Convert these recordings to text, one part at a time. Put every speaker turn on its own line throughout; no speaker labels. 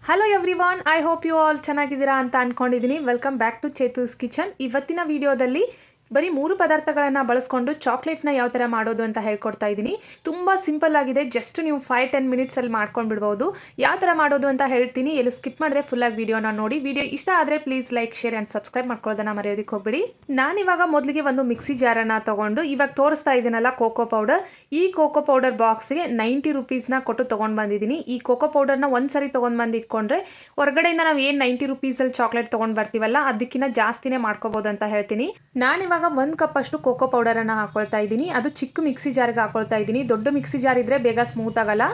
Hello everyone, I hope you all ಚೆನ್ನಾಗಿದ್ದೀರಾ ಅಂತ ಅಂದ್ಕೊಂಡಿದ್ದೀನಿ. Welcome back to Chethu's kitchen. ಇವತ್ತಿನ ವಿಡಿಯೋದಲ್ಲಿ ಬರೀ 3 ಪದಾರ್ಥಗಳನ್ನು ಬಳಸ್ಕೊಂಡು ಚಾಕ್ಲೇಟ್ನ ಯಾವ ಥರ ಮಾಡೋದು ಅಂತ ಹೇಳ್ಕೊಡ್ತಾ ಇದ್ದೀನಿ. ತುಂಬ ಸಿಂಪಲ್ ಆಗಿದೆ. ಜಸ್ಟ್ ನೀವು 5-10 ಮಿನಿಟ್ಸಲ್ಲಿ ಮಾಡ್ಕೊಂಡು ಬಿಡ್ಬೋದು. ಯಾವ ಥರ ಮಾಡೋದು ಅಂತ ಹೇಳ್ತೀನಿ. ಎಲ್ಲೂ ಸ್ಕಿಪ್ ಮಾಡಿದ್ರೆ ಫುಲ್ಲಾಗಿ ವಿಡಿಯೋನ ನೋಡಿ. ವಿಡಿಯೋ ಇಷ್ಟ ಆದರೆ please like, share and subscribe ಮಾಡ್ಕೊಳ್ಳೋದನ್ನ ಮರೆಯೋದಕ್ಕೆ ಹೋಗ್ಬಿಡಿ. ನಾನಿವಾಗ ಮೊದಲಿಗೆ ಒಂದು ಮಿಕ್ಸಿ ಜಾರನ್ನು ತೊಗೊಂಡು ಇವಾಗ ತೋರಿಸ್ತಾ ಇದ್ದೀನಲ್ಲ ಕೋಕೋ ಪೌಡರ್, ಈ ಕೋಕೋ ಪೌಡರ್ ಬಾಕ್ಸ್ಗೆ 90 ರುಪೀಸ್ನ ಕೊಟ್ಟು ತೊಗೊಂಡು ಬಂದಿದ್ದೀನಿ. ಈ ಕೋಕೋ ಪೌಡರ್ನ ಒಂದ್ಸರಿ ತೊಗೊಂಡು ಬಂದು ಇಟ್ಕೊಂಡ್ರೆ ಹೊರಗಡೆಯಿಂದ ನಾವು ಏನು 90 ರುಪೀಸಲ್ಲಿ ಚಾಕ್ಲೇಟ್ ತೊಗೊಂಡು ಬರ್ತೀವಲ್ಲ ಅದಕ್ಕಿಂತ ಜಾಸ್ತಿನೇ ಮಾಡ್ಕೋಬೋದು ಅಂತ ಹೇಳ್ತೀನಿ. ನಾನಿವಾಗ 1 ಕಪ್ ಅಷ್ಟು ಕೋಕೋ ಪೌಡರನ್ನು ಹಾಕೊಳ್ತಾ ಇದ್ದೀನಿ. ಅದು ಚಿಕ್ಕ ಮಿಕ್ಸಿ ಜಾರ್ಗೆ ಹಾಕೊಳ್ತಾ ಇದ್ದೀನಿ. ದೊಡ್ಡ ಮಿಕ್ಸಿ ಜಾರ್ ಇದ್ದರೆ ಬೇಗ ಸ್ಮೂತ್ ಆಗಲ್ಲ.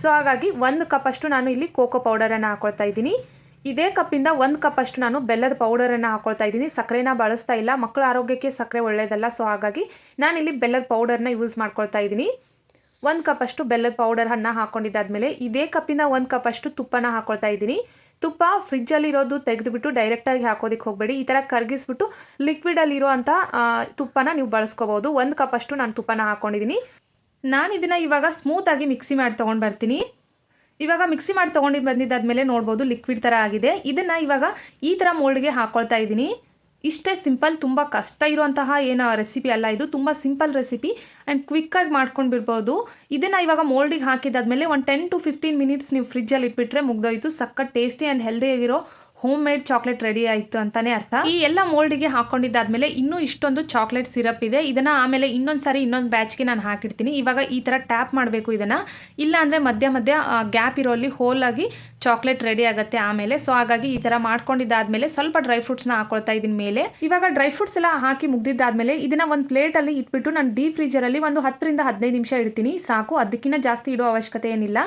ಸೊ ಹಾಗಾಗಿ 1 ಕಪ್ ಅಷ್ಟು ನಾನು ಇಲ್ಲಿ ಕೋಕೋ ಪೌಡರನ್ನು ಹಾಕೊಳ್ತಾ ಇದ್ದೀನಿ. ಇದೇ ಕಪ್ಪಿಂದ 1 ಕಪ್ ಅಷ್ಟು ನಾನು ಬೆಲ್ಲದ ಪೌಡರನ್ನು ಹಾಕೊಳ್ತಾ ಇದ್ದೀನಿ. ಸಕ್ಕರೆನ ಬಳಸ್ತಾ ಇಲ್ಲ, ಮಕ್ಕಳ ಆರೋಗ್ಯಕ್ಕೆ ಸಕ್ಕರೆ ಒಳ್ಳೆಯದಲ್ಲ. ಸೊ ಹಾಗಾಗಿ ನಾನಿಲ್ಲಿ ಬೆಲ್ಲದ ಪೌಡರ್ನ ಯೂಸ್ ಮಾಡ್ಕೊಳ್ತಾ ಇದ್ದೀನಿ. 1 ಕಪ್ ಅಷ್ಟು ಬೆಲ್ಲದ ಪೌಡರನ್ನು ಹಾಕ್ಕೊಂಡಿದ್ದಾದಮೇಲೆ ಇದೇ ಕಪ್ಪಿಂದ 1 ಕಪ್ ಅಷ್ಟು ತುಪ್ಪನ ಹಾಕೊಳ್ತಾ ಇದ್ದೀನಿ. ತುಪ್ಪ ಫ್ರಿಜ್ಜಲ್ಲಿರೋದು ತೆಗೆದುಬಿಟ್ಟು ಡೈರೆಕ್ಟಾಗಿ ಹಾಕೋದಕ್ಕೆ ಹೋಗಬೇಡಿ. ಈ ಥರ ಕರಗಿಸ್ಬಿಟ್ಟು ಲಿಕ್ವಿಡಲ್ಲಿರೋ ಅಂಥ ತುಪ್ಪನ ನೀವು ಬಳಸ್ಕೋಬೋದು. 1 ಕಪ್ ಅಷ್ಟು ನಾನು ತುಪ್ಪನ ಹಾಕ್ಕೊಂಡಿದ್ದೀನಿ. ನಾನು ಇದನ್ನು ಇವಾಗ ಸ್ಮೂತಾಗಿ ಮಿಕ್ಸಿ ಮಾಡಿ ತೊಗೊಂಡು ಬರ್ತೀನಿ. ಇವಾಗ ಮಿಕ್ಸಿ ಮಾಡಿ ತೊಗೊಂಡು ಬಂದಿದ್ದಾದಮೇಲೆ ನೋಡ್ಬೋದು ಲಿಕ್ವಿಡ್ ಥರ ಆಗಿದೆ. ಇದನ್ನು ಇವಾಗ ಈ ಥರ ಮೋಲ್ಡ್ಗೆ ಹಾಕ್ಕೊಳ್ತಾ ಇದ್ದೀನಿ. ಇಷ್ಟೇ ಸಿಂಪಲ್, ತುಂಬ ಕಷ್ಟ ಇರುವಂತಹ ಏನು ರೆಸಿಪಿ ಅಲ್ಲ ಇದು. ತುಂಬ ಸಿಂಪಲ್ ರೆಸಿಪಿ ಆ್ಯಂಡ್ ಕ್ವಿಕ್ಕಾಗಿ ಮಾಡ್ಕೊಂಡು ಬಿಡ್ಬೋದು. ಇದನ್ನು ಇವಾಗ ಮೋಲ್ಡಿಗೆ ಹಾಕಿದಾದ್ಮೇಲೆ ಒಂದು 10 to 15 ಮಿನಿಟ್ಸ್ ನೀವು ಫ್ರಿಜ್ಜಲ್ಲಿ ಇಟ್ಬಿಟ್ರೆ ಮುಗ್ದೋಯ್ತು. ಸಖತ್ ಟೇಸ್ಟಿ ಆ್ಯಂಡ್ ಹೆಲ್ದಿಯಾಗಿರೋ ಹೋಮ್ ಮೇಡ್ ಚಾಕ್ಲೇಟ್ ರೆಡಿ ಆಯಿತು ಅಂತಲೇ ಅರ್ಥ. ಈ ಎಲ್ಲ ಮೋಲ್ಡಿಗೆ ಹಾಕ್ಕೊಂಡಿದ್ದಾದ್ಮೇಲೆ ಇನ್ನೂ ಇಷ್ಟೊಂದು ಚಾಕ್ಲೇಟ್ ಸಿರಪ್ ಇದೆ. ಇದನ್ನು ಆಮೇಲೆ ಇನ್ನೊಂದು ಬ್ಯಾಚ್ಗೆ ನಾನು ಹಾಕಿರ್ತೀನಿ. ಇವಾಗ ಈ ಥರ ಟ್ಯಾಪ್ ಮಾಡಬೇಕು ಇದನ್ನು, ಇಲ್ಲ ಅಂದರೆ ಮಧ್ಯ ಗ್ಯಾಪ್ ಇರೋಲ್ಲಿ ಹೋಲಾಗಿ ಚಾಕ್ಲೇಟ್ ರೆಡಿ ಆಗುತ್ತೆ ಆಮೇಲೆ. ಸೊ ಹಾಗಾಗಿ ಈ ಥರ ಮಾಡ್ಕೊಂಡಿದ್ದಾದ್ಮೇಲೆ ಸ್ವಲ್ಪ ಡ್ರೈ ಫ್ರೂಟ್ಸ್ನ ಹಾಕೊಳ್ತಾ ಇದ್ದೀನಿ ಮೇಲೆ. ಇವಾಗ ಡ್ರೈ ಫ್ರೂಟ್ಸ್ ಎಲ್ಲ ಹಾಕಿ ಮುಗ್ದಿದ್ದಾದ್ಮೇಲೆ ಇದನ್ನು ಒಂದು ಪ್ಲೇಟಲ್ಲಿ ಇಟ್ಬಿಟ್ಟು ನಾನು ಡೀಪ್ ಫ್ರೀಜರಲ್ಲಿ ಒಂದು 10 to 15 ನಿಮಿಷ ಇಡ್ತೀನಿ ಸಾಕು. ಅದಕ್ಕಿಂತ ಜಾಸ್ತಿ ಇಡೋ ಅವಶ್ಯಕತೆ ಏನಿಲ್ಲ.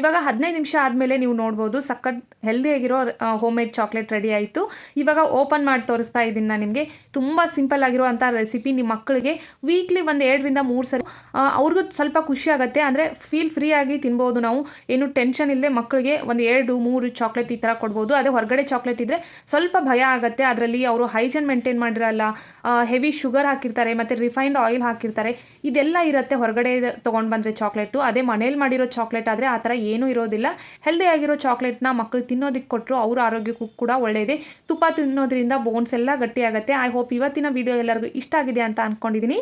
ಇವಾಗ 15 ನಿಮಿಷ ಆದಮೇಲೆ ನೀವು ನೋಡ್ಬೋದು ಸಖತ್ ಹೆಲ್ದಿಯಾಗಿರೋ ಹೋಮ್ ಮೇಡ್ ಚಾಕ್ಲೇಟ್ ರೆಡಿ ಆಯಿತು. ಇವಾಗ ಓಪನ್ ಮಾಡಿ ತೋರಿಸ್ತಾ ಇದ್ದೀನಿ ನಾನು ನಿಮಗೆ. ತುಂಬ ಸಿಂಪಲ್ ಆಗಿರುವಂಥ ರೆಸಿಪಿ. ನಿಮ್ಮ ಮಕ್ಕಳಿಗೆ ವೀಕ್ಲಿ ಒಂದು 2 to 3 ಸರಿ ಅವ್ರಿಗೂ ಸ್ವಲ್ಪ ಖುಷಿ ಆಗುತ್ತೆ. ಅಂದರೆ ಫೀಲ್ ಫ್ರೀ ಆಗಿ ತಿನ್ಬೋದು. ನಾವು ಏನು ಟೆನ್ಷನ್ ಇಲ್ಲದೆ ಮಕ್ಕಳಿಗೆ ಒಂದು 2-3 ಚಾಕ್ಲೇಟ್ ಈ ಥರ ಕೊಡ್ಬೋದು. ಅದೇ ಹೊರಗಡೆ ಚಾಕ್ಲೇಟ್ ಇದ್ದರೆ ಸ್ವಲ್ಪ ಭಯ ಆಗುತ್ತೆ. ಅದರಲ್ಲಿ ಅವರು ಹೈಜನ್ ಮೇಂಟೈನ್ ಮಾಡಿರಲ್ಲ, ಹೆವಿ ಶುಗರ್ ಹಾಕಿರ್ತಾರೆ ಮತ್ತು ರಿಫೈನ್ಡ್ ಆಯಿಲ್ ಹಾಕಿರ್ತಾರೆ. ಇದೆಲ್ಲ ಇರುತ್ತೆ ಹೊರಗಡೆ ತೊಗೊಂಡು ಬಂದರೆ ಚಾಕ್ಲೇಟು. ಅದೇ ಮನೇಲಿ ಮಾಡಿರೋ ಚಾಕ್ಲೇಟ್ ಆದರೆ ಆ ಥರ ಏನೂ ಇರೋದಿಲ್ಲ. ಹೆಲ್ದಿಯಾಗಿರೋ ಚಾಕ್ಲೇಟ್ನ ಮಕ್ಕಳಿಗೆ ತಿನ್ನೋದಕ್ಕೆ ಕೊಟ್ಟರು ಅವ್ರ ಆರೋಗ್ಯಕ್ಕೂ ಕೂಡ ಒಳ್ಳೆಯದೇ. ತುಪ್ಪ ತಿನ್ನೋದ್ರಿಂದ ಬೋನ್ಸ್ ಎಲ್ಲ ಗಟ್ಟಿಯಾಗುತ್ತೆ. ಐ ಹೋಪ್ ಇವತ್ತಿನ ವಿಡಿಯೋ ಎಲ್ಲರಿಗೂ ಇಷ್ಟ ಆಗಿದೆ ಅಂತ ಅಂದ್ಕೊಂಡಿದ್ದೀನಿ.